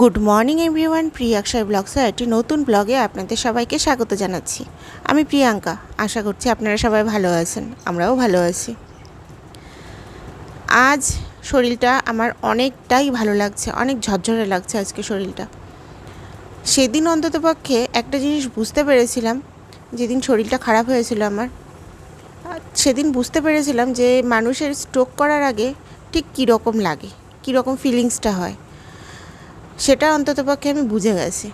Good morning everyone, Priyanka ব্লগসের একটি নতুন ব্লগে আপনাদের সবাইকে স্বাগত জানাচ্ছি। আমি প্রিয়াঙ্কা, আশা করছি আপনারা সবাই ভালো আছেন, আমরাও ভালো আছি। আজ শরীরটা আমার অনেকটাই ভালো লাগছে, অনেক ঝরঝরে লাগছে আজকে শরীরটা। সেদিন অন্ততপক্ষে একটা জিনিস বুঝতে পেরেছিলাম, যেদিন শরীরটা খারাপ হয়েছিল আমার, সেদিন বুঝতে পেরেছিলাম যে মানুষের স্ট্রোক করার আগে ঠিক কীরকম লাগে, কীরকম ফিলিংসটা হয়, সেটা অন্ততপক্ষে আমি বুঝে গেছি।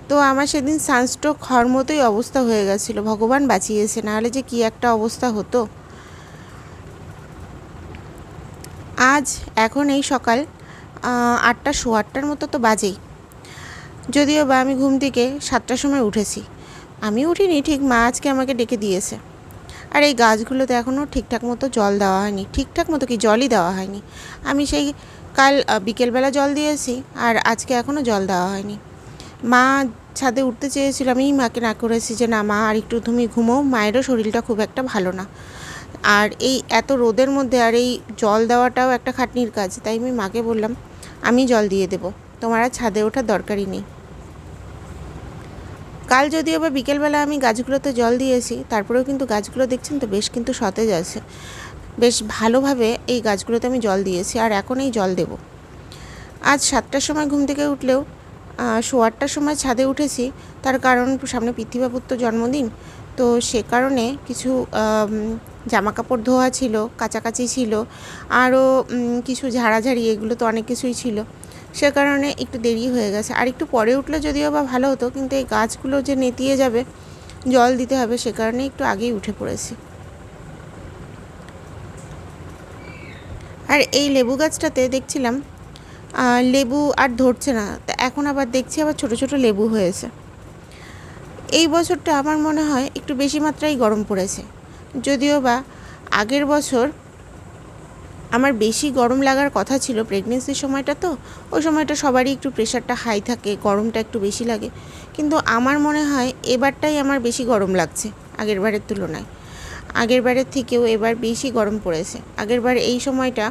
তো আমার সেদিন সানস্ট্রোক হওয়ার মতোই অবস্থা হয়ে গেছিলো, ভগবান বাঁচিয়েছে, নাহলে যে কী একটা অবস্থা হতো। আজ এখন এই সকাল 8টা, 8:15 মতো তো বাজেই, যদিও বা আমি ঘুম থেকে 7টার সময় উঠেছি। আমি উঠিনি ঠিক, মা আজকে আমাকে ডেকে দিয়েছে। আর এই গাছগুলোতে এখনও ঠিকঠাক মতো জল দেওয়া হয়নি, ঠিকঠাক মতো কি জলই দেওয়া হয়নি। আমি সেই কাল বিকেলবেলা জল দিয়েছি, আর আজকে এখনও জল দেওয়া হয়নি। মা ছাদে উঠতে চেয়েছিল, আমি মাকে না করেছি যে না মা আর একটু তুমি ঘুমোও, মায়েরও শরীরটা খুব একটা ভালো না, আর এই এত রোদের মধ্যে আর এই জল দেওয়াটাও একটা খাটনির কাজ। তাই আমি মাকে বললাম আমি জল দিয়ে দেবো, তোমার আর ছাদে ওঠার দরকারই নেই। কাল যদিও বা বিকেলবেলা আমি গাছগুলোতে জল দিয়েছি, তারপরেও কিন্তু গাছগুলো দেখছেন তো বেশ কিন্তু সতেজ আছে, বেশ ভালোভাবে এই গাছগুলোতে আমি জল দিয়েছি, আর এখন এই জল দেব। আজ 7টার সময় ঘুম থেকে উঠলেও 8:15টার সময় ছাদে উঠেছি, তার কারণ সামনে পৃথ্বীবাবুর তো জন্মদিন, তো সে কারণে কিছু জামাকাপড় ধোয়া ছিল, কাচাকাচি ছিল, আরও কিছু ঝাড়াঝাড়ি, এগুলো তো অনেক কিছুই ছিল, সে কারণে একটু দেরি হয়ে গেছে। আর একটু পরে উঠলে যদিও বা ভালো হতো, কিন্তু এই গাছগুলো যে নেতিয়ে যাবে, জল দিতে হবে, সে কারণে একটু আগেই উঠে পড়েছি। আর এই লেবু গাছটাতে দেখছিলাম লেবু আর ধরছে না, তা এখন আবার দেখছি আবার ছোট ছোট লেবু হয়েছে। এই বছরটা আমার মনে হয় একটু বেশি মাত্রায় গরম পড়েছে, যদিও বা আগের বছর আমার বেশি গরম লাগার কথা ছিল, প্রেগনেন্সির সময়টা তো, ওই সময়টা সবারই একটু প্রেশারটা হাই থাকে, গরমটা একটু বেশি লাগে, কিন্তু আমার মনে হয় এবারটাই আমার বেশি গরম লাগছে আগের বারের তুলনায়। আগের বারের থেকেও এবার বেশি গরম পড়েছে। আগের বার এই সময়টা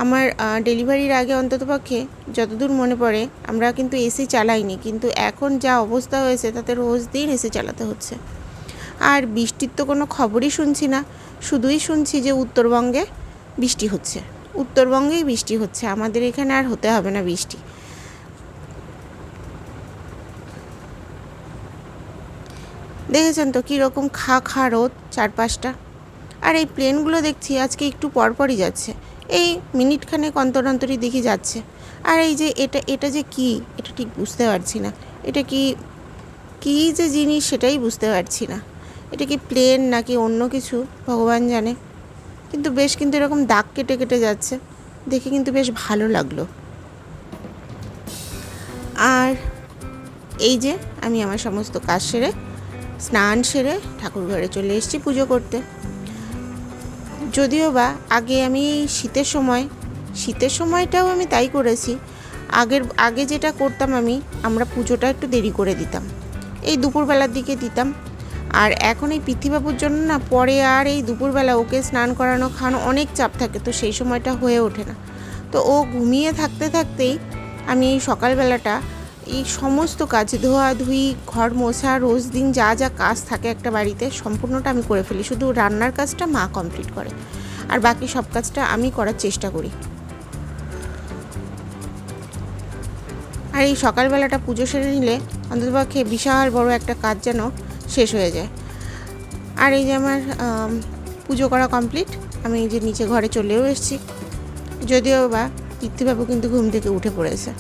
আমার ডেলিভারির আগে অন্ততপক্ষে যতদূর মনে পড়ে আমরা কিন্তু এসি চালাইনি, কিন্তু এখন যা অবস্থা হয়েছে তাতে রোজ দিন এসি চালাতে হচ্ছে। আর বৃষ্টির তো কোনো খবরই শুনছি না, শুধুই শুনছি যে উত্তরবঙ্গে বৃষ্টি হচ্ছে, উত্তরবঙ্গেই বৃষ্টি হচ্ছে, আমাদের এখানে আর হতে হবে না বৃষ্টি। দেখেছেন তো কীরকম খা খা রোদ চারপাশটা। আর এই প্লেনগুলো দেখছি আজকে একটু পরপরই যাচ্ছে, এই মিনিটখানেক অন্তর অন্তরই দেখি যাচ্ছে। আর এই যে এটা যে কি, এটা ঠিক বুঝতে পারছি না, এটা কি যে জিনিস সেটাই বুঝতে পারছি না। এটা কি প্লেন নাকি অন্য কিছু ভগবান জানে, কিন্তু বেশ কিন্তু এরকম দাগ কেটে কেটে যাচ্ছে, দেখে কিন্তু বেশ ভালো লাগলো। আর এই যে আমি আমার সমস্ত কাজ সেরে, স্নান সেরে ঠাকুর ঘরে চলে এসেছি পুজো করতে। যদিও বা আগে আমি শীতের সময়টাও আমি তাই করেছি। আগে যেটা করতাম আমরা পুজোটা একটু দেরি করে দিতাম, এই দুপুরবেলার দিকে দিতাম। আর এখন এই পৃথ্বীবাবুর জন্য না, পরে আর এই দুপুরবেলা ওকে স্নান করানো খাওয়ানো অনেক চাপ থাকে, তো সেই সময়টা হয়ে ওঠে না। তো ও ঘুমিয়ে থাকতে থাকতেই আমি এই সকালবেলাটা এই সমস্ত কাজ, ধোয়াধুয়ি, ঘর মোছা, রোজ দিন যা যা কাজ থাকে একটা বাড়িতে, সম্পূর্ণটা আমি করে ফেলি। শুধু রান্নার কাজটা মা কমপ্লিট করে, আর বাকি সব কাজটা আমি করার চেষ্টা করি। আর এই সকালবেলাটা পুজো সেরে নিলে অন্ততপক্ষে বিশাল বড় একটা কাজ যেন শেষ হয়ে যায়। আর এই যে আমার পুজো করা কমপ্লিট, আমি এই যে নিচে ঘরে চলেও এসেছি, যদিও বা পৃথ্বীবাবু কিন্তু ঘুম থেকে উঠে পড়েছে।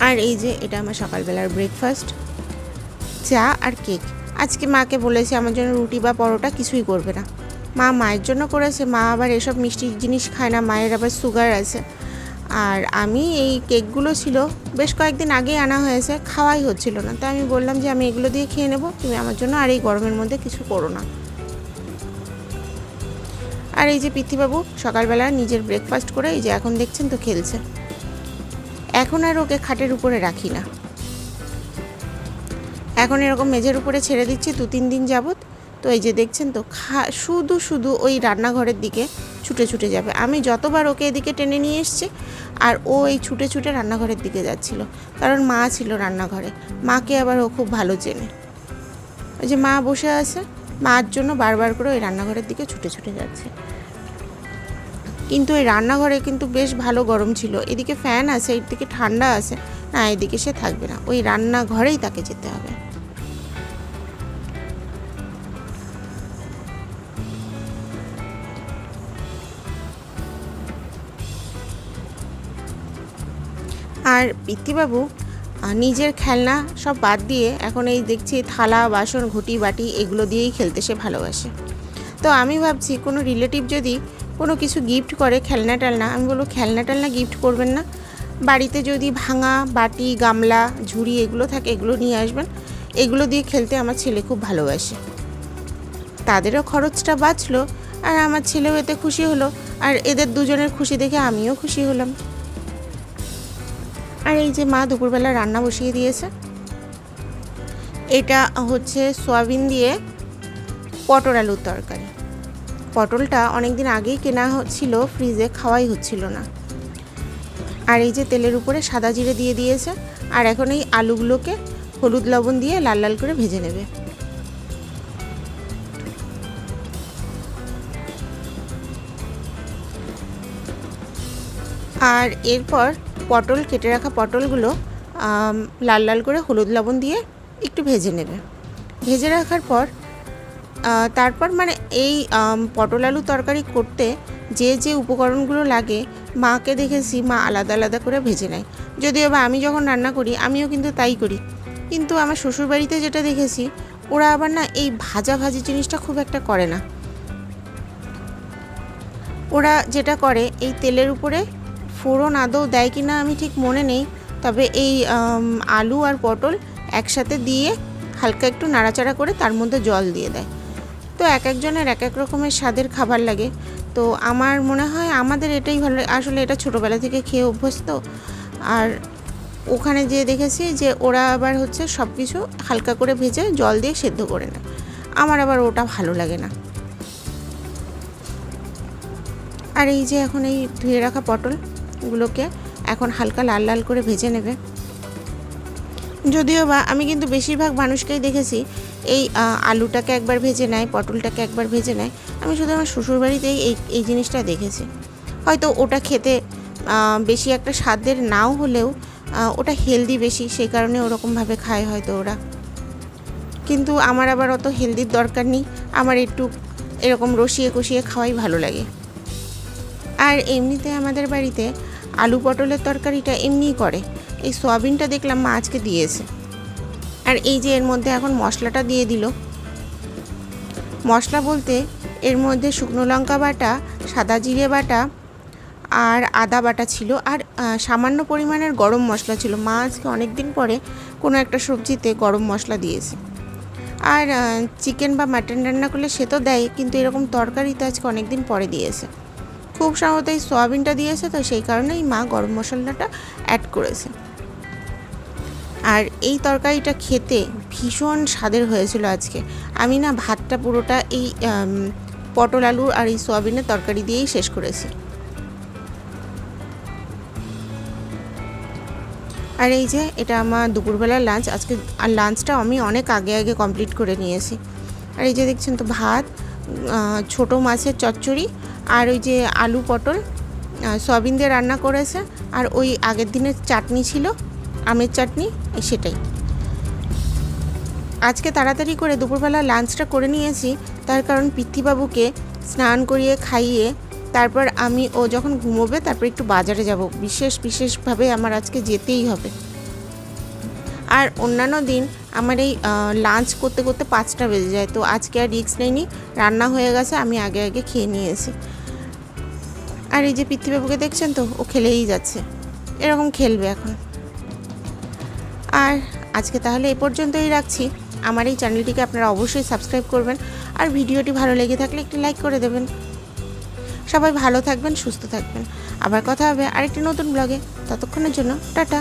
আর এই যে এটা আমার সকালবেলার ব্রেকফাস্ট, চা আর কেক। আজকে মাকে বলেছি আমার জন্য রুটি বা পরোটা কিছুই করবে না, মায়ের জন্য করেছে। মা আবার এসব মিষ্টি জিনিস খায় না, মায়ের আবার সুগার আছে। আর আমি এই কেকগুলো ছিল বেশ কয়েকদিন আগেই আনা হয়েছে, খাওয়াই হচ্ছিল না, তাই আমি বললাম যে আমি এগুলো দিয়ে খেয়ে নেবো, তুমি আমার জন্য আর এই গরমের মধ্যে কিছু করো না। আর এই যে পৃথ্বীবাবু সকালবেলা নিজের ব্রেকফাস্ট করে এই যে এখন দেখছেন তো খেলছে। এখন আর ওকে খাটের উপরে রাখি না, এখন এরকম মেঝের উপরে ছেড়ে দিচ্ছি 2-3 দিন যাবত। তো এই যে দেখছেন তো শুধু ওই রান্নাঘরের দিকে ছুটে ছুটে যাবে। আমি যতবার ওকে এদিকে টেনে নিয়ে এসেছি আর ও এই ছুটে ছুটে রান্নাঘরের দিকে যাচ্ছিল, কারণ মা ছিল রান্নাঘরে। মাকে আবার ও খুব ভালো চেনে। ওই যে মা বসে আছে, মার জন্য বারবার করে ওই রান্নাঘরের দিকে ছুটে ছুটে যাচ্ছে। কিন্তু এই রান্নাঘরে কিন্তু বেশ ভালো গরম ছিল, এদিকে ফ্যান আছে, এদিকে ঠান্ডা আছে, না এদিকে সে থাকবে না, ওই রান্নাঘরেই তাকে যেতে হবে। আর পিতৃবাবু নিজের খেলনা সব বাদ দিয়ে এখন এই দেখছি থালা বাসন ঘটি বাটি এগুলো দিয়েই খেলতে সে ভালোবাসে। তো আমি ভাবছি কোনো রিলেটিভ যদি কোনো কিছু গিফট করে খেলনা টেলনা, আমি বলবো খেলনা টেলনা গিফট করবেন না, বাড়িতে যদি ভাঙা বাটি গামলা ঝুড়ি এগুলো থাকে এগুলো নিয়ে আসবেন, এগুলো দিয়ে খেলতে আমার ছেলে খুব ভালোবাসে। তাদেরও খরচটা বাঁচলো আর আমার ছেলেও এতে খুশি হলো, আর এদের দুজনের খুশি দেখে আমিও খুশি হলাম। আর এই যে মা দুপুরবেলা রান্না বসিয়ে দিয়েছে, এটা হচ্ছে সয়াবিন দিয়ে পটল আলুর তরকারি। পটলটা অনেক দিন আগেই কেনা ছিল, ফ্রিজে খাওয়াই হচ্ছিল না। আর এই যে তেলের উপরে সাদা জিরে দিয়ে দিয়েছে, আর এখন এই আলুগুলোকে হলুদ লবণ দিয়ে লাল লাল করে ভেজে নেবে। আর এরপর পটল কেটে রাখা পটলগুলো লাল লাল করে হলুদ লবণ দিয়ে একটু ভেজে নেবে। ভেজে রাখার পর তারপর মানে এই পটল আলু তরকারি করতে যে যে উপকরণগুলো লাগে মাকে দেখেছি মা আলাদা আলাদা করে ভেজে নেয়, যদিও বা আমি যখন রান্না করি আমিও কিন্তু তাই করি। কিন্তু আমার শ্বশুরবাড়িতে যেটা দেখেছি ওরা আবার না এই ভাজা ভাজি জিনিসটা খুব একটা করে না। ওরা যেটা করে এই তেলের উপরে ফোড়ন আদৌ দেয় কি না আমি ঠিক মনে নেই, তবে এই আলু আর পটল একসাথে দিয়ে হালকা একটু নাড়াচাড়া করে তার মধ্যে জল দিয়ে দেয়। তো এক একজনের এক এক রকমের স্বাদের খাবার লাগে, তো আমার মনে হয় আমাদের এটাই ভালো। আসলে এটা ছোটোবেলা থেকে খেয়ে অভ্যস্ত। আর ওখানে যেয়ে দেখেছি যে ওরা আবার হচ্ছে সব কিছু হালকা করে ভেজে জল দিয়ে সেদ্ধ করে নেয়, আমার আবার ওটা ভালো লাগে না। আর এই যে এখন এই ধুয়ে রাখা পটলগুলোকে এখন হালকা লাল লাল করে ভেজে নেবে। যদিও বা আমি কিন্তু বেশিরভাগ মানুষকেই দেখেছি এই আলুটাকে একবার ভেজে নেয়, পটলটাকে একবার ভেজে নেয়। আমি শুধু আমার শ্বশুরবাড়িতেই এই জিনিসটা দেখেছি। হয়তো ওটা খেতে বেশি একটা স্বাদের নাও হলেও ওটা হেলদি বেশি, সেই কারণে ওরকমভাবে খায় হয়তো ওরা। কিন্তু আমার আবার অত হেলদির দরকার নেই, আমার একটু এরকম রসিয়ে কষিয়ে খাওয়াই ভালো লাগে। আর এমনিতে আমাদের বাড়িতে আলু পটলের তরকারিটা এমনিই করে, এই সয়াবিনটা দেখলাম মা আজকে দিয়েছে। আর এই যে এর মধ্যে এখন মশলাটা দিয়ে দিল। মশলা বলতে এর মধ্যে শুকনো লঙ্কা বাটা, সাদা জিরে বাটা আর আদা বাটা ছিল, আর সামান্য পরিমাণের গরম মশলা ছিল। মা আজকে অনেক দিন পরে কোনো একটা সবজিতে গরম মশলা দিয়েছে। আর চিকেন বা মাটন রান্না করলে সে তো দেয়, কিন্তু এরকম তরকারিতে আজকে অনেক দিন পরে দিয়েছে। খুব সম্ভবত এই সয়াবিনটা দিয়েছে, তো সেই কারণেই মা গরম মশলাটা অ্যাড করেছে। আর এই তরকারিটা খেতে ভীষণ স্বাদের হয়েছিল আজকে। আমি না ভাতটা পুরোটা এই পটল আলু আর এই সয়াবিনের তরকারি দিয়েই শেষ করেছি। আর এই যে এটা আমার দুপুরবেলার লাঞ্চ আজকে, আর লাঞ্চটা আমি অনেক আগে আগে কমপ্লিট করে নিয়েছি। আর এই যে দেখছেন তো ভাত, ছোটো মাছের চচ্চড়ি, আর ওই যে আলু পটল সয়াবিন দিয়ে রান্না করেছে, আর ওই আগের দিনের চাটনি ছিল, আমের চাটনি, সেটাই। আজকে তাড়াতাড়ি করে দুপুরবেলা লাঞ্চটা করে নিয়েছি, তার কারণ পিতৃবাবুকে স্নান করিয়ে খাইয়ে তারপর ও যখন ঘুমোবে তারপর একটু বাজারে যাব, বিশেষভাবে আমার আজকে যেতেই হবে। আর অন্যান্য দিন আমার এই লাঞ্চ করতে করতে 5টা বেজে যায়, তো আজকে আর রিস্ক নেইনি, রান্না হয়ে গেছে, আমি আগে আগে খেয়ে নিয়েছি। আর এই যে পিতৃবাবুকে দেখছেন তো, ও খেলেই যাচ্ছে, এরকম খেলবে এখন। আর আজকে তাহলে এ পর্যন্তই রাখছি। আমার এই চ্যানেলটিকে আপনারা অবশ্যই সাবস্ক্রাইব করবেন, আর ভিডিওটি ভালো লেগে থাকলে একটি লাইক করে দেবেন। সবাই ভালো থাকবেন, সুস্থ থাকবেন। আবার কথা হবে আরেকটি নতুন ব্লগে। ততক্ষণের জন্য টাটা।